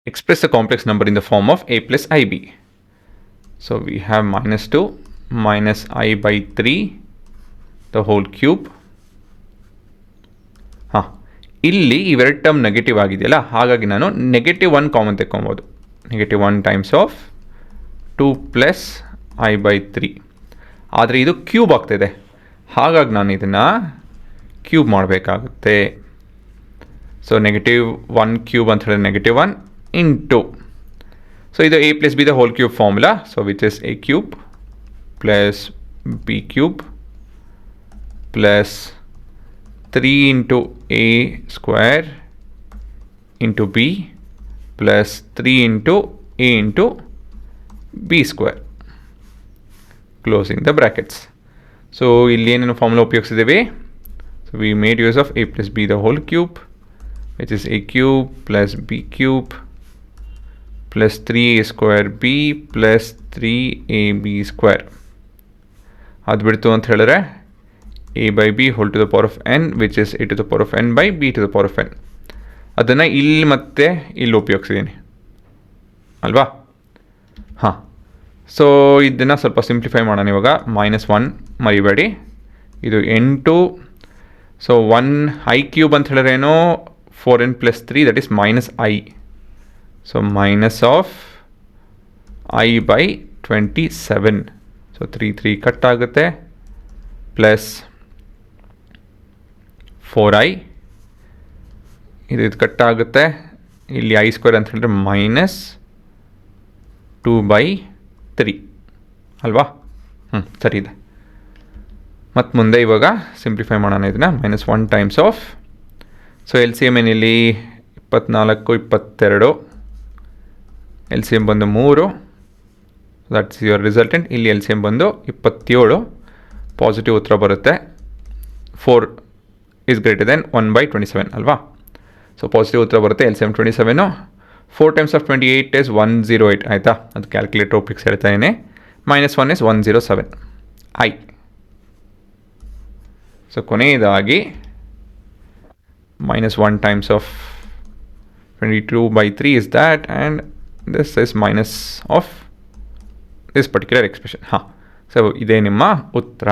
express a complex number in the form of a plus ib. So we have minus 2 minus I by 3 the whole cube. ಇಲ್ಲಿ ಇವೆರಡು term negative ಆಗಿದೆಯಲ್ಲ, ಹಾಗಾಗಿ ನಾನು -1 common ತೆಕ್ಕೊಬೋದು. -1 times of 2 plus I by 3. ಆದರೆ ಇದು cube ಆಗ್ತಿದೆ, ಹಾಗಾಗಿ ನಾನು ಇದನ್ನು ಕ್ಯೂಬ್ ಮಾಡಬೇಕಾಗುತ್ತೆ. ಸೊ -1 ಕ್ಯೂಬ್ ಅಂತ ಹೇಳಿದ್ರೆ -1 ಇಂಟು, ಸೊ ಇದು a plus B the whole cube formula. So which is a cube plus b cube plus 3 into a square into b plus 3 into a into b square, closing the brackets. So ಇಲ್ಲಿ ಏನೇನು formula ಉಪಯೋಗಿಸಿದ್ದೇವೆ? So we made use of a plus b the whole cube, which is a cube plus b cube plus 3a square b plus 3ab square. ಅದು ಬಿಡ್ತು ಅಂತ ಹೇಳಿದ್ರೆ a by b whole to the power of n, which is a to the power of n by b to the power of n. ಅದನ್ನು ಇಲ್ಲಿ ಮತ್ತೆ ಇಲ್ಲಿ ಉಪಯೋಗಿಸಿದ್ದೀನಿ ಅಲ್ವಾ? So ಇದನ್ನು ಸ್ವಲ್ಪ ಸಿಂಪ್ಲಿಫೈ ಮಾಡೋಣ ಇವಾಗ. -1 ಮರಿಬೇಡಿ, ಇದು 8. ಸೊ 1 i ಕ್ಯೂಬ್ ಅಂತ ಹೇಳಿದ್ರೇನೋ 4n plus 3 that is -i. So minus of i by 27. So 3 cut ಆಗುತ್ತೆ, ಪ್ಲಸ್ 4i, ಇದು ಕಟ್ ಆಗುತ್ತೆ. ಇಲ್ಲಿ i ಸ್ಕ್ವೇರ್ ಅಂತ ಹೇಳಿದ್ರೆ -2/3 ಅಲ್ವಾ? ಸರಿ ಇದೆ. ಮತ್ತು ಮುಂದೆ ಇವಾಗ ಸಿಂಪ್ಲಿಫೈ ಮಾಡೋಣ ಇದನ್ನು. -1 times of, so L C M ಏನಿಲ್ಲಿ 24, 22, ಎಲ್ ಸಿ ಎಮ್ ಬಂದು 3, ದಟ್ಸ್ ಯುವರ್ ರಿಸಲ್ಟೆಂಟ್. ಇಲ್ಲಿ ಎಲ್ ಸಿ ಎಮ್ ಬಂದು 27, ಪಾಸಿಟಿವ್ ಉತ್ತರ ಬರುತ್ತೆ. 4 is greater than 1/27 ಅಲ್ವಾ? ಸೊ ಪಾಸಿಟಿವ್ ಉತ್ತರ ಬರುತ್ತೆ. LCM 27. 4 times of 28 is 108 ಆಯಿತಾ? ಅದು ಕ್ಯಾಲ್ಕುಲೇಟರ್ ಉಪಯೋಗಿಸಿ ಹೇಳ್ತಾ ಇದ್ದೀನಿ. -1 is 107 i. ಸೊ ಕೊನೆಯದಾಗಿ -1 times of 22/3 is that, and this is minus of this particular expression. So ಇದೇ ನಿಮ್ಮ ಉತ್ತರ.